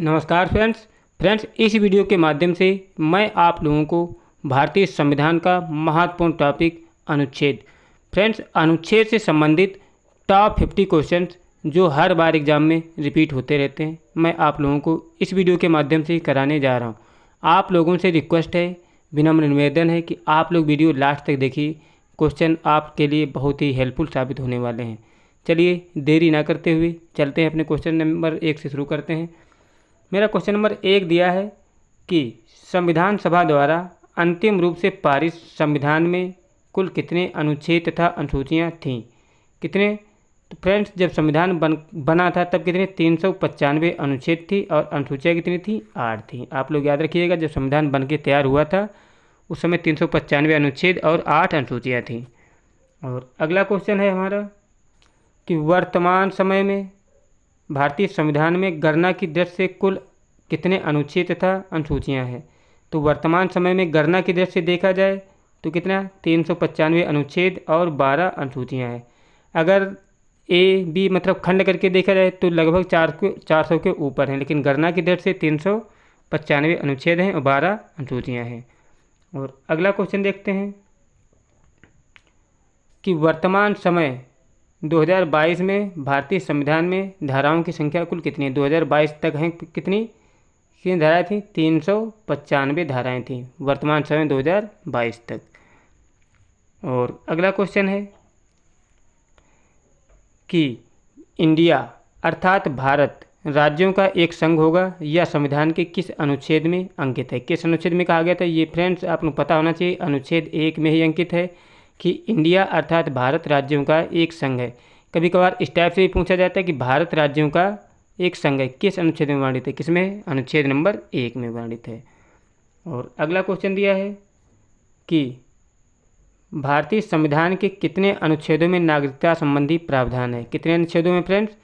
नमस्कार फ्रेंड्स इस वीडियो के माध्यम से मैं आप लोगों को भारतीय संविधान का महत्वपूर्ण टॉपिक अनुच्छेद अनुच्छेद से संबंधित टॉप 50 क्वेश्चंस जो हर बार एग्जाम में रिपीट होते रहते हैं, मैं आप लोगों को इस वीडियो के माध्यम से कराने जा रहा हूं। आप लोगों से रिक्वेस्ट है, विनम्र निवेदन है कि आप लोग वीडियो लास्ट तक देखिए। क्वेश्चन आपके लिए बहुत ही हेल्पफुल साबित होने वाले हैं। चलिए देरी ना करते हुए चलते हैं, अपने क्वेश्चन नंबर 1 से शुरू करते हैं। मेरा क्वेश्चन नंबर 1 दिया है कि संविधान सभा द्वारा अंतिम रूप से पारित संविधान में कुल कितने अनुच्छेद तथा अनुसूचियाँ थीं? कितने? तो फ्रेंड्स, जब संविधान बना था तब कितने 395 अनुच्छेद थी और अनुसूचियाँ कितनी थी? 8 थी। आप लोग याद रखिएगा, जब संविधान बन के तैयार हुआ था उस समय 395 अनुच्छेद और 8 अनुसूचियाँ थीं। और अगला क्वेश्चन है हमारा कि वर्तमान समय में भारतीय संविधान में गणना की दृष्टि से कुल कितने अनुच्छेद तथा अनुसूचियाँ हैं? तो वर्तमान समय में गणना की दृष्टि से देखा जाए तो कितना 395 अनुच्छेद और 12 अनुसूचियाँ हैं। अगर ए बी मतलब खंड करके देखा जाए तो लगभग 400 के ऊपर हैं, लेकिन गणना की दृष्टि से 395 अनुच्छेद हैं और 12 अनुसूचियाँ हैं। और अगला क्वेश्चन देखते हैं कि वर्तमान समय 2022 में भारतीय संविधान में धाराओं की संख्या कुल कितनी है? 2022 तक हैं कितनी धाराएँ थीं? 395 धाराएँ थीं वर्तमान समय 2022 तक। और अगला क्वेश्चन है कि इंडिया अर्थात भारत राज्यों का एक संघ होगा या संविधान के किस अनुच्छेद में अंकित है? किस अनुच्छेद में कहा गया था? ये फ्रेंड्स आपको पता होना चाहिए, अनुच्छेद 1 में ही अंकित है कि इंडिया अर्थात भारत राज्यों का एक संघ है। कभी कभार इस टाइप से भी पूछा जाता है कि भारत राज्यों का एक संघ है, किस अनुच्छेद में वर्णित है? किसमें? अनुच्छेद नंबर 1 में वर्णित है। और अगला क्वेश्चन दिया है कि भारतीय संविधान के कितने अनुच्छेदों में नागरिकता संबंधी प्रावधान है? कितने अनुच्छेदों में फ्रेंड्स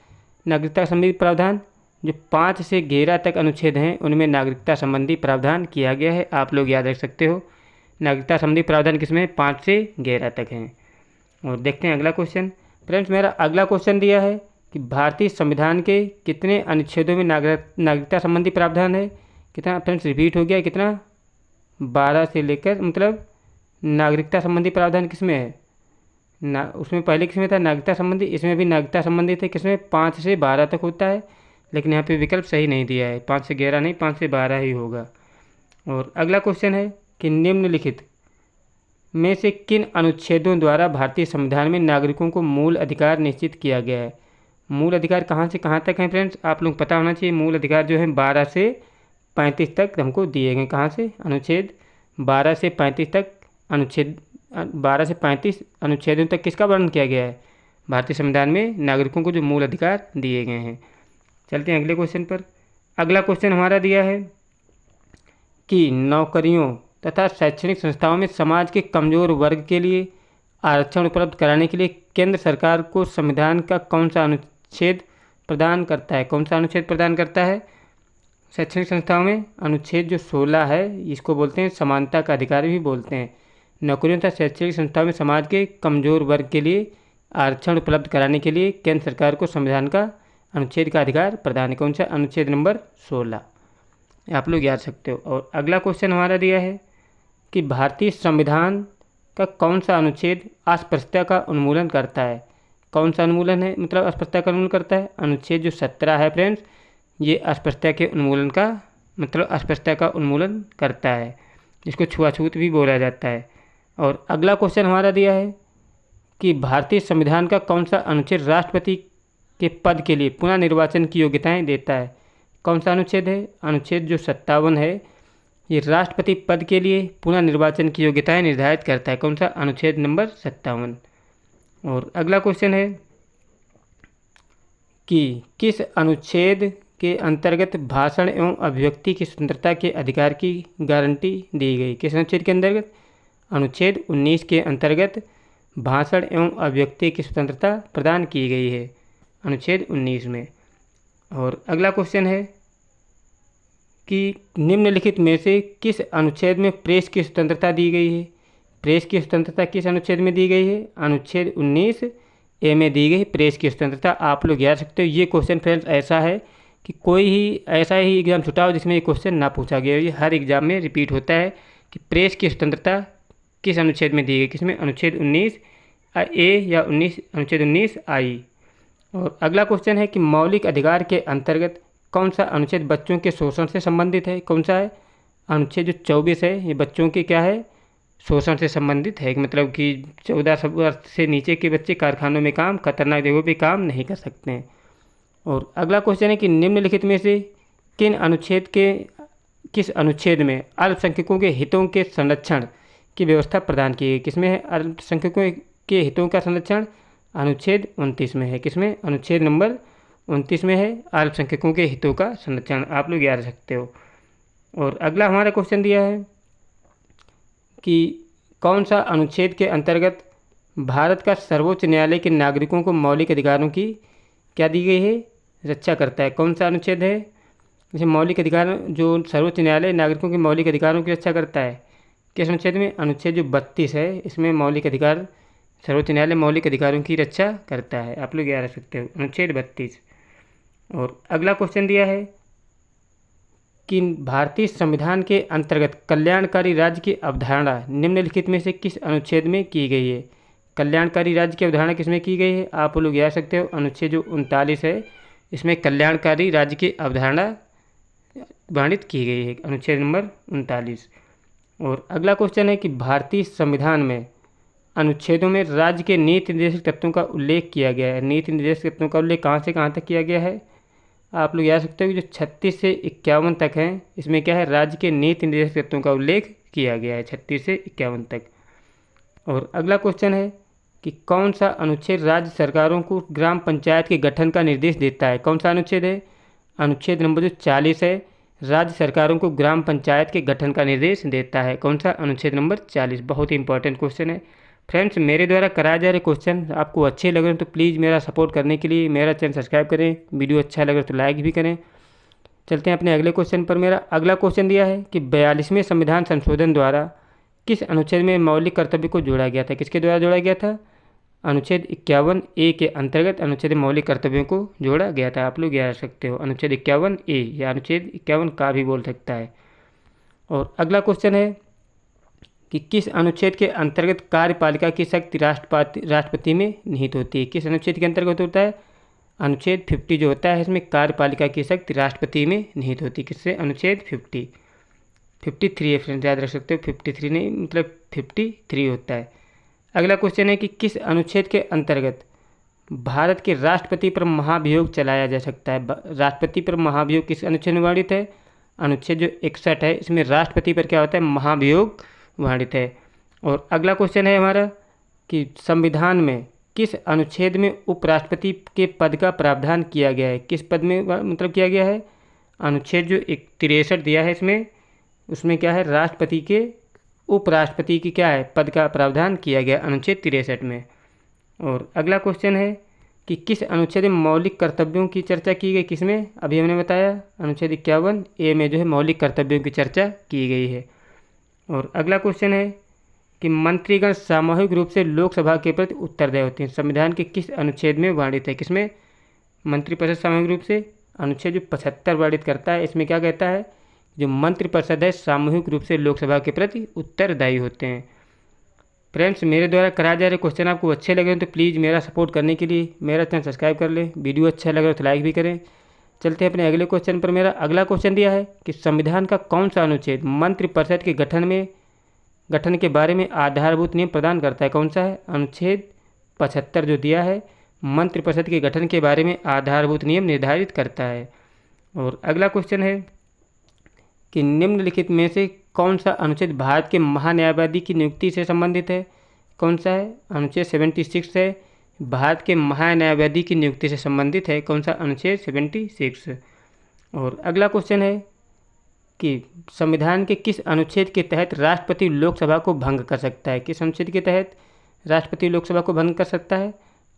नागरिकता संबंधी प्रावधान? जो 5 से 11 तक अनुच्छेद हैं उनमें नागरिकता संबंधी प्रावधान किया गया है। आप लोग याद रख सकते हो, नागरिकता संबंधी प्रावधान किसमें? 5 से 11 तक हैं। और देखते हैं अगला क्वेश्चन। फ्रेंड्स, मेरा अगला क्वेश्चन दिया है कि भारतीय संविधान के कितने अनुच्छेदों में नागरिकता संबंधी प्रावधान है? कितना फ्रेंड्स रिपीट हो गया? कितना? 12 से लेकर मतलब नागरिकता संबंधी प्रावधान किसमें है उसमें पहले किसमें था? नागरिकता संबंधी। इसमें भी नागरिकता संबंधी थे, किसमें? 5 से 12 तक होता है, लेकिन यहाँ पे विकल्प सही नहीं दिया है, 5 से 11 नहीं, 5 से 12 ही होगा। और अगला क्वेश्चन है कि निम्नलिखित में से किन अनुच्छेदों द्वारा भारतीय संविधान में नागरिकों को मूल अधिकार निश्चित किया गया है? मूल अधिकार कहाँ से कहाँ तक हैं फ्रेंड्स? आप लोग पता होना चाहिए। मूल अधिकार जो है 12 से 35 तक हमको दिए गए। कहाँ से? अनुच्छेद 12 से 35 तक, अनुच्छेद 12 से 35 अनुच्छेदों तक किसका वर्णन किया गया है? भारतीय संविधान में नागरिकों को जो मूल अधिकार दिए गए हैं। चलते हैं अगले क्वेश्चन पर। अगला क्वेश्चन हमारा दिया है कि नौकरियों तथा शैक्षणिक संस्थाओं में समाज के कमजोर वर्ग के लिए आरक्षण उपलब्ध कराने के लिए केंद्र सरकार को संविधान का कौन सा अनुच्छेद प्रदान करता है? कौन सा अनुच्छेद प्रदान करता है? शैक्षणिक संस्थाओं में अनुच्छेद जो 16 है, इसको बोलते हैं समानता का अधिकार भी बोलते हैं। नौकरियों तथा शैक्षणिक संस्थाओं में समाज के कमजोर वर्ग के लिए आरक्षण उपलब्ध कराने के लिए केंद्र सरकार को संविधान का अनुच्छेद का अधिकार प्रदान है। कौन सा? अनुच्छेद नंबर 16। आप लोग याद सकते हो। और अगला क्वेश्चन हमारा दिया है कि भारतीय संविधान का कौन सा अनुच्छेद अस्पृश्यता का उन्मूलन करता है? कौन सा उन्मूलन है मतलब अस्पृश्यता का उन्मूलन करता है? अनुच्छेद जो 17 है फ्रेंड्स, ये अस्पृश्यता के उन्मूलन का मतलब अस्पृश्यता का उन्मूलन करता है, जिसको छुआछूत भी बोला जाता है। और अगला क्वेश्चन हमारा दिया है कि भारतीय संविधान का कौन सा अनुच्छेद राष्ट्रपति के पद के लिए पुनः निर्वाचन की योग्यताएं देता है? कौन सा अनुच्छेद है? अनुच्छेद जो 57 है, ये राष्ट्रपति पद के लिए पुनः निर्वाचन की योग्यताएं निर्धारित करता है। कौन सा? अनुच्छेद नंबर 57। और अगला क्वेश्चन है कि किस अनुच्छेद के अंतर्गत भाषण एवं अभिव्यक्ति की स्वतंत्रता के अधिकार की गारंटी दी गई? किस अनुच्छेद के अंतर्गत? अनुच्छेद 19 के अंतर्गत भाषण एवं अभिव्यक्ति की स्वतंत्रता प्रदान की गई है, अनुच्छेद 19 में। और अगला क्वेश्चन है कि निम्नलिखित में से किस अनुच्छेद में प्रेस की स्वतंत्रता दी गई है? प्रेस की स्वतंत्रता किस अनुच्छेद में दी गई है? अनुच्छेद 19 ए में दी गई प्रेस की स्वतंत्रता। आप लोग याद रखते हो। ये क्वेश्चन फ्रेंड्स ऐसा है कि कोई ही ऐसा ही एग्ज़ाम छुटा हो जिसमें ये क्वेश्चन ना पूछा गया हो। ये हर एग्ज़ाम में रिपीट होता है कि प्रेस की स्वतंत्रता किस अनुच्छेद में दी गई, किसमें, अनुच्छेद 19 ए या 19 अनुच्छेद 19 आई। और अगला क्वेश्चन है कि मौलिक अधिकार के अंतर्गत कौन सा अनुच्छेद बच्चों के शोषण से संबंधित है, कौन सा है, अनुच्छेद जो 24 है ये बच्चों के क्या है, शोषण से संबंधित है। मतलब कि 14 वर्ष से नीचे के बच्चे कारखानों में काम, खतरनाक जगहों पे काम नहीं कर सकते हैं। और अगला क्वेश्चन है कि निम्नलिखित में से किस अनुच्छेद में अल्पसंख्यकों के हितों के संरक्षण की व्यवस्था प्रदान की गई, किसमें है अल्पसंख्यकों के हितों का संरक्षण, अनुच्छेद 29 में है। किसमें, अनुच्छेद नंबर 29 में है अल्पसंख्यकों के हितों का संरक्षण, आप लोग याद रख सकते हो। और अगला हमारा क्वेश्चन दिया है कि कौन सा अनुच्छेद के अंतर्गत भारत का सर्वोच्च न्यायालय के नागरिकों को मौलिक अधिकारों की क्या दी गई है, रक्षा करता है। कौन सा अनुच्छेद है, जैसे मौलिक अधिकार जो सर्वोच्च न्यायालय नागरिकों के मौलिक अधिकारों की रक्षा करता है, किस अनुच्छेद में, अनुच्छेद जो 32 है, इसमें मौलिक अधिकार, सर्वोच्च न्यायालय मौलिक अधिकारों की रक्षा करता है, आप लोग याद रख सकते हो, अनुच्छेद 32। और अगला क्वेश्चन दिया है कि भारतीय संविधान के अंतर्गत कल्याणकारी राज्य की अवधारणा निम्नलिखित में से किस अनुच्छेद में की गई है। कल्याणकारी राज्य की अवधारणा किसमें की गई है, आप लोग याद सकते हो, अनुच्छेद जो 39 है, इसमें कल्याणकारी राज्य की अवधारणा वर्णित की गई है, अनुच्छेद नंबर 39। और अगला क्वेश्चन है कि भारतीय संविधान में अनुच्छेदों में राज्य के नीति निर्देशक तत्वों का उल्लेख किया गया है। नीति निर्देशक तत्वों का उल्लेख कहाँ से कहाँ तक किया गया है, आप लोग याद सकते हो कि जो 36 से 51 तक हैं, इसमें क्या है, राज्य के नीति निर्देशक तत्वों का उल्लेख किया गया है 36 से 51 तक। और अगला क्वेश्चन है कि कौन सा अनुच्छेद राज्य सरकारों को ग्राम पंचायत के गठन का निर्देश देता है। कौन सा अनुच्छेद है, अनुच्छेद नंबर जो 40 है, राज्य सरकारों को ग्राम पंचायत के गठन का निर्देश देता है। कौन सा, अनुच्छेद नंबर 40। बहुत ही इंपॉर्टेंट क्वेश्चन है। फ्रेंड्स, मेरे द्वारा कराए जा रहे क्वेश्चन आपको अच्छे लग रहे हैं तो प्लीज़ मेरा सपोर्ट करने के लिए मेरा चैनल सब्सक्राइब करें, वीडियो अच्छा लगे तो लाइक भी करें। चलते हैं अपने अगले क्वेश्चन पर। मेरा अगला क्वेश्चन दिया है कि 42वें संविधान संशोधन द्वारा किस अनुच्छेद में मौलिक कर्तव्य को जोड़ा गया था। किसके द्वारा जोड़ा गया था, अनुच्छेद 51 ए के अंतर्गत अनुच्छेद मौलिक कर्तव्यों को जोड़ा गया था, आप लोग याद रख सकते हो, अनुच्छेद 51 ए या अनुच्छेद 51 का भी बोल सकता है। और अगला क्वेश्चन है कि किस अनुच्छेद के अंतर्गत कार्यपालिका की शक्ति राष्ट्रपति में निहित होती है। किस अनुच्छेद के अंतर्गत होता है, अनुच्छेद 50 जो होता है, इसमें कार्यपालिका की शक्ति राष्ट्रपति में निहित होती है। किससे, अनुच्छेद 53 है फ्रेंड्स, याद रख सकते हो, 53 नहीं, मतलब 53 होता है। अगला क्वेश्चन है कि किस अनुच्छेद के अंतर्गत भारत के राष्ट्रपति पर महाभियोग चलाया जा सकता है। राष्ट्रपति पर महाभियोग किस अनुच्छेद में वर्णित है, अनुच्छेद जो 61 है, इसमें राष्ट्रपति पर क्या होता है, महाभियोग वर्णित है। और अगला क्वेश्चन है हमारा कि संविधान में किस अनुच्छेद में उपराष्ट्रपति के पद का प्रावधान किया गया है। किस पद में मतलब किया गया है, अनुच्छेद जो 63 दिया है इसमें, उसमें क्या है, राष्ट्रपति के उपराष्ट्रपति की क्या है, पद का प्रावधान किया गया अनुच्छेद 63 में। और अगला क्वेश्चन है कि किस अनुच्छेद में मौलिक कर्तव्यों की चर्चा की गई। किसमें, अभी हमने बताया, अनुच्छेद 51 ए में जो है मौलिक कर्तव्यों की चर्चा की गई है। और अगला क्वेश्चन है कि मंत्रीगण सामूहिक रूप से लोकसभा के प्रति उत्तरदायी होते हैं। संविधान के किस अनुच्छेद में वर्णित है। किसमें, मंत्रिपरिषद सामूहिक रूप से, अनुच्छेद जो 75 वर्णित करता है, इसमें क्या कहता है, जो मंत्रिपरिषद है सामूहिक रूप से लोकसभा के प्रति उत्तरदायी होते हैं। फ्रेंड्स, मेरे द्वारा कराए जा रहे क्वेश्चन आपको अच्छे लगे तो प्लीज़ मेरा सपोर्ट करने के लिए मेरा चैनल सब्सक्राइब कर लें, वीडियो अच्छा लगे तो लाइक भी करें। चलते हैं अपने अगले क्वेश्चन पर। मेरा अगला क्वेश्चन दिया है कि संविधान का कौन सा अनुच्छेद मंत्रिपरिषद के गठन के बारे में आधारभूत नियम प्रदान करता है। कौन सा है, अनुच्छेद 75 जो दिया है, मंत्रिपरिषद के गठन के बारे में आधारभूत नियम निर्धारित करता है। और अगला क्वेश्चन है कि निम्नलिखित में से कौन सा अनुच्छेद भारत के महान्यायवादी की नियुक्ति से संबंधित है। कौन सा है, अनुच्छेद 76 है, भारत के महान्यायवादी की नियुक्ति से संबंधित है। कौन सा, अनुच्छेद 76। और अगला क्वेश्चन है कि संविधान के किस अनुच्छेद के तहत राष्ट्रपति लोकसभा को भंग कर सकता है। किस अनुच्छेद के तहत राष्ट्रपति लोकसभा को भंग कर सकता है,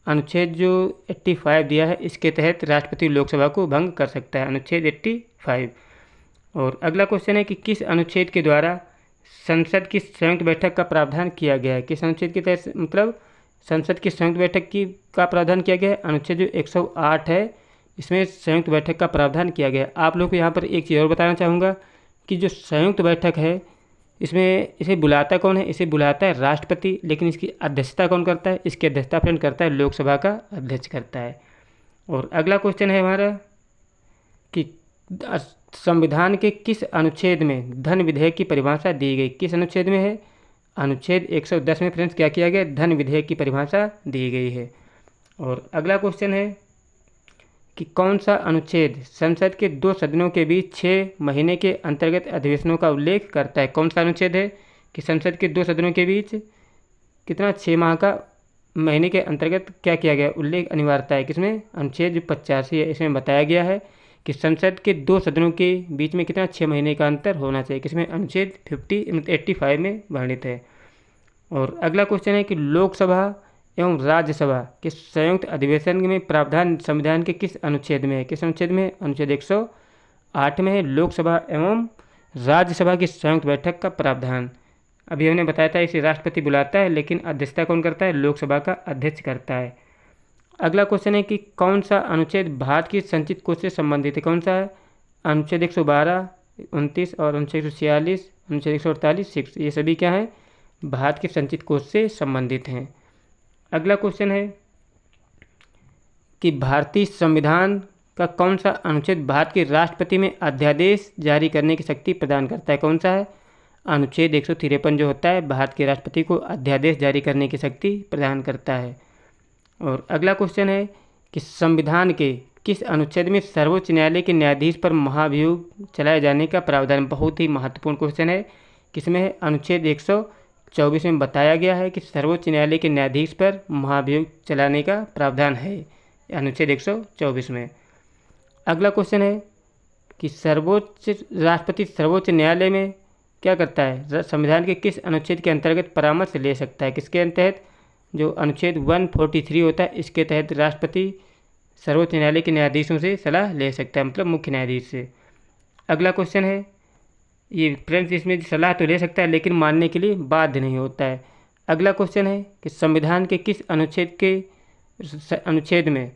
अनुच्छेद जो 85 दिया है, इसके तहत राष्ट्रपति लोकसभा को भंग कर सकता है, अनुच्छेद 85। और अगला क्वेश्चन है कि किस अनुच्छेद के द्वारा संसद की संयुक्त बैठक का प्रावधान किया गया है। किस अनुच्छेद के तहत, मतलब संसद की संयुक्त बैठक का प्रावधान किया गया है, अनुच्छेद जो 108 है, इसमें संयुक्त बैठक का प्रावधान किया गया। आप लोग को यहाँ पर एक चीज़ और बताना चाहूँगा कि जो संयुक्त बैठक है इसमें इसे बुलाता कौन है? इसे बुलाता है राष्ट्रपति, लेकिन इसकी अध्यक्षता कौन करता है? इसकी अध्यक्षता फ्रेंड करता है लोकसभा का अध्यक्ष करता है। और अगला क्वेश्चन है हमारा कि संविधान के किस अनुच्छेद में धन विधेयक की परिभाषा दी गई? किस अनुच्छेद में है? अनुच्छेद 110 में फ्रेंड्स क्या किया गया? धन विधेयक की परिभाषा दी गई है। और अगला क्वेश्चन है कि कौन सा अनुच्छेद संसद के 2 सदनों के बीच 6 महीने के अंतर्गत अधिवेशनों का उल्लेख करता है? कौन सा अनुच्छेद है कि संसद के 2 सदनों के बीच कितना 6 माह का महीने के अंतर्गत क्या किया गया? उल्लेख अनिवार्यता है किसमें? अनुच्छेद 85 है। इसमें बताया गया है कि संसद के 2 सदनों के बीच में कितना 6 महीने का अंतर होना चाहिए किसमें? अनुच्छेद 85 में वर्णित है। और अगला क्वेश्चन है कि लोकसभा एवं राज्यसभा के संयुक्त अधिवेशन में प्रावधान संविधान के किस अनुच्छेद में है? किस अनुच्छेद में? अनुच्छेद 108 में है लोकसभा एवं राज्यसभा की संयुक्त बैठक का प्रावधान। अभी हमने बताया था इसे राष्ट्रपति बुलाता है, लेकिन अध्यक्षता कौन करता है? लोकसभा का अध्यक्ष करता है। अगला क्वेश्चन है कि कौन सा अनुच्छेद भारत की संचित कोष से संबंधित है? कौन सा है? अनुच्छेद 112, 29 और अनुच्छेद 146, अनुच्छेद 148, 6 ये सभी क्या हैं? भारत के संचित कोष से संबंधित हैं। अगला क्वेश्चन है कि भारतीय संविधान का कौन सा अनुच्छेद भारत के राष्ट्रपति में अध्यादेश जारी करने की शक्ति प्रदान करता है? कौन सा है? अनुच्छेद 153 जो होता है भारत के राष्ट्रपति को अध्यादेश जारी करने की शक्ति प्रदान करता है। और अगला क्वेश्चन है कि संविधान के किस अनुच्छेद में सर्वोच्च न्यायालय के न्यायाधीश पर महाभियोग चलाए जाने का प्रावधान? बहुत ही महत्वपूर्ण क्वेश्चन है। किसमें है? अनुच्छेद 124 में बताया गया है कि सर्वोच्च न्यायालय के न्यायाधीश पर महाभियोग चलाने का प्रावधान है अनुच्छेद 124 में। अगला क्वेश्चन है कि राष्ट्रपति सर्वोच्च न्यायालय में क्या करता है? संविधान के किस अनुच्छेद के अंतर्गत परामर्श ले सकता है? किसके तहत? जो अनुच्छेद 143 होता है इसके तहत राष्ट्रपति सर्वोच्च न्यायालय के न्यायाधीशों से सलाह ले सकता है, मतलब मुख्य न्यायाधीश से। अगला क्वेश्चन है ये फ्रेंड्स इसमें सलाह तो ले सकता है लेकिन मानने के लिए बाध्य नहीं होता है। अगला क्वेश्चन है कि संविधान के किस अनुच्छेद में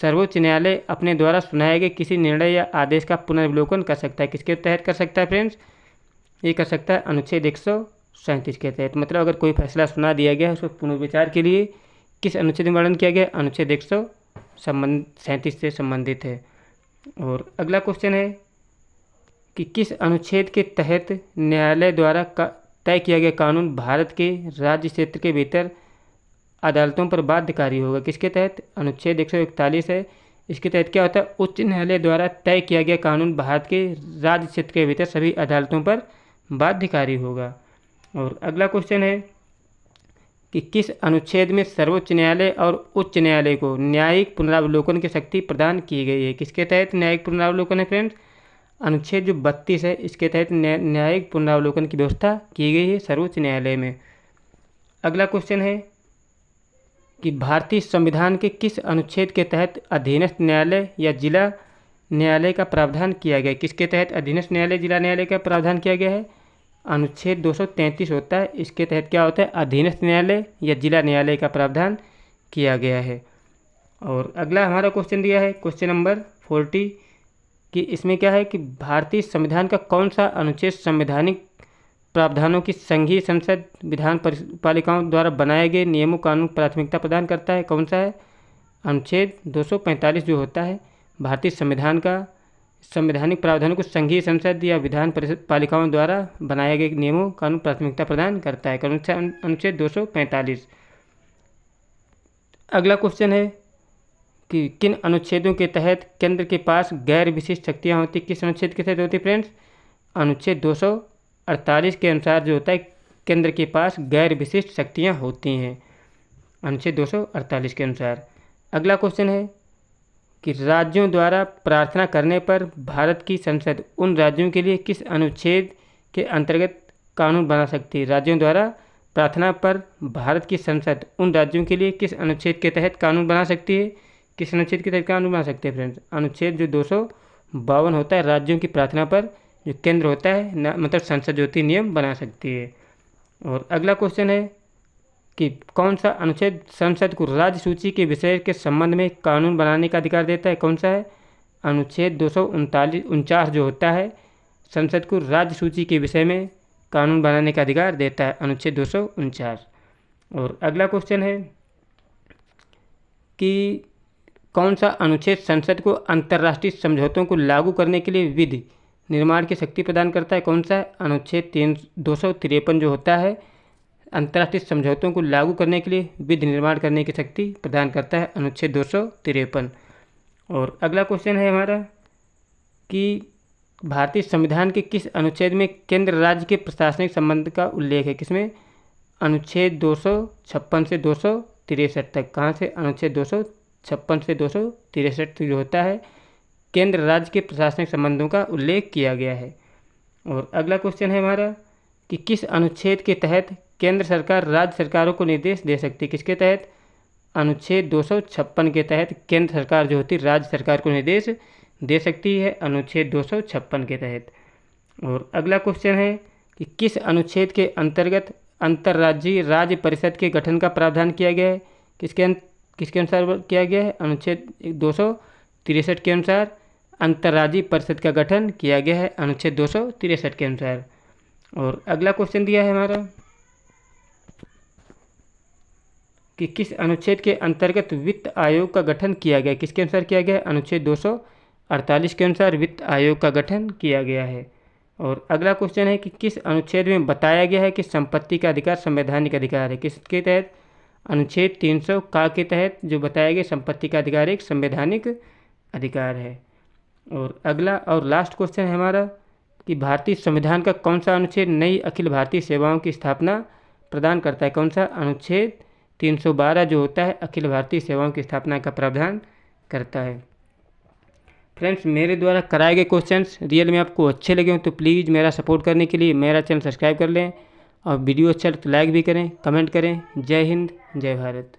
सर्वोच्च न्यायालय अपने द्वारा सुनाए गए किसी निर्णय या आदेश का पुनर्विलोकन कर सकता है? किसके तहत कर सकता है फ्रेंड्स? ये कर सकता है अनुच्छेद 137 के तहत। मतलब अगर कोई फैसला सुना दिया गया है उसको पुनर्विचार के लिए किस अनुच्छेद में वर्णन किया गया? अनुच्छेद 137 से संबंधित है। और अगला क्वेश्चन है कि किस अनुच्छेद के तहत न्यायालय द्वारा तय किया गया कानून भारत के राज्य क्षेत्र के भीतर अदालतों पर बाध्यकारी होगा? किसके तहत? अनुच्छेद 141 है। इसके तहत क्या होता है? उच्च न्यायालय द्वारा तय किया गया कानून भारत के राज्य क्षेत्र के भीतर सभी अदालतों पर बाध्यकारी होगा। और अगला क्वेश्चन है कि किस अनुच्छेद में सर्वोच्च न्यायालय और उच्च न्यायालय को न्यायिक पुनरावलोकन की शक्ति प्रदान की गई है? किसके तहत न्यायिक पुनरावलोकन है फ्रेंड्स? अनुच्छेद जो 32 है इसके तहत न्यायिक पुनरावलोकन की व्यवस्था की गई है सर्वोच्च न्यायालय में। अगला क्वेश्चन है कि भारतीय संविधान के किस अनुच्छेद के तहत अधीनस्थ न्यायालय या जिला न्यायालय का प्रावधान किया गया है? किसके तहत अधीनस्थ न्यायालय जिला न्यायालय का प्रावधान किया गया है? अनुच्छेद 233 होता है। इसके तहत क्या होता है? अधीनस्थ न्यायालय या जिला न्यायालय का प्रावधान किया गया है। और अगला हमारा क्वेश्चन दिया है क्वेश्चन नंबर 40 कि इसमें क्या है कि भारतीय संविधान का कौन सा अनुच्छेद संवैधानिक प्रावधानों की संघीय संसद विधान पालिकाओं द्वारा बनाए गए नियमों कानून प्राथमिकता प्रदान करता है? कौन सा है? अनुच्छेद 245 जो होता है भारतीय संविधान का संवैधानिक प्रावधानों को संघीय संसद या विधान पालिकाओं द्वारा बनाए गए नियमों कानून प्राथमिकता प्रदान करता है। कौन सा? अनुच्छेद 245। अगला क्वेश्चन है कि किन अनुच्छेदों के तहत केंद्र के पास गैर विशिष्ट शक्तियाँ होती? किस अनुच्छेद के तहत होती फ्रेंड्स? अनुच्छेद 248 के अनुसार जो होता है केंद्र के पास गैर विशिष्ट शक्तियाँ होती हैं, अनुच्छेद 248 के अनुसार। अगला क्वेश्चन है कि राज्यों द्वारा प्रार्थना करने पर भारत की संसद उन राज्यों के लिए किस अनुच्छेद के अंतर्गत कानून बना सकती है? राज्यों द्वारा प्रार्थना पर भारत की संसद उन राज्यों के लिए किस अनुच्छेद के तहत कानून बना सकती है? किस अनुच्छेद के तहत कानून बना सकते हैं फ्रेंड्स? अनुच्छेद जो 252 होता है राज्यों की प्रार्थना पर जो केंद्र होता है मतलब संसद जो होती है नियम बना सकती है। और अगला क्वेश्चन है कि कौन सा अनुच्छेद संसद को राज्य सूची के विषय के संबंध में कानून बनाने का अधिकार देता है? कौन सा है? अनुच्छेद 249 जो होता है संसद को राज्य सूची के विषय में कानून बनाने का अधिकार देता है, अनुच्छेद 249। और अगला क्वेश्चन है कि कौन सा अनुच्छेद संसद को अंतर्राष्ट्रीय समझौतों को लागू करने के लिए विधि निर्माण की शक्ति प्रदान करता है? कौन सा है? अनुच्छेद 253 जो होता है अंतर्राष्ट्रीय समझौतों को लागू करने के लिए विधि निर्माण करने की शक्ति प्रदान करता है, अनुच्छेद 253। और अगला क्वेश्चन है हमारा कि भारतीय संविधान के किस अनुच्छेद में केंद्र राज्य के प्रशासनिक संबंध का उल्लेख है? किसमें? अनुच्छेद 256 से 263 तक। कहाँ से? अनुच्छेद 256 से 263 जो होता है केंद्र राज्य के प्रशासनिक संबंधों का उल्लेख किया गया है। और अगला क्वेश्चन है हमारा कि किस अनुच्छेद के तहत केंद्र सरकार राज्य सरकारों को निर्देश दे सकती है? किसके तहत? अनुच्छेद 256 के तहत केंद्र सरकार जो होती है राज्य सरकार को निर्देश दे सकती है, अनुच्छेद 256 के तहत। और अगला क्वेश्चन है कि किस अनुच्छेद के अंतर्गत अंतर्राज्यीय राज्य परिषद के गठन का प्रावधान किया गया है? किसके अनुसार किया गया है? अनुच्छेद 263 के अनुसार अंतर्राज्यीय परिषद का गठन किया गया है, अनुच्छेद 263 के अनुसार। और अगला क्वेश्चन दिया है हमारा कि किस अनुच्छेद के अंतर्गत वित्त आयोग का गठन किया गया? किसके अनुसार किया गया? अनुच्छेद 248 के अनुसार वित्त आयोग का गठन किया गया है। और अगला क्वेश्चन है कि किस अनुच्छेद में बताया गया है कि संपत्ति का अधिकार संवैधानिक अधिकार है? किसके तहत? अनुच्छेद 300 का के तहत जो बताया गया संपत्ति का अधिकार एक संवैधानिक अधिकार है। और अगला और लास्ट क्वेश्चन है हमारा कि भारतीय संविधान का कौन सा अनुच्छेद नई अखिल भारतीय सेवाओं की स्थापना प्रदान करता है? कौन सा? अनुच्छेद 312 जो होता है अखिल भारतीय सेवाओं की स्थापना का प्रावधान करता है। फ्रेंड्स, मेरे द्वारा कराए गए क्वेश्चंस रियल में आपको अच्छे लगे हो तो प्लीज़ मेरा सपोर्ट करने के लिए मेरा चैनल सब्सक्राइब कर लें और वीडियो अच्छा तो लाइक भी करें, कमेंट करें। जय हिंद, जय भारत।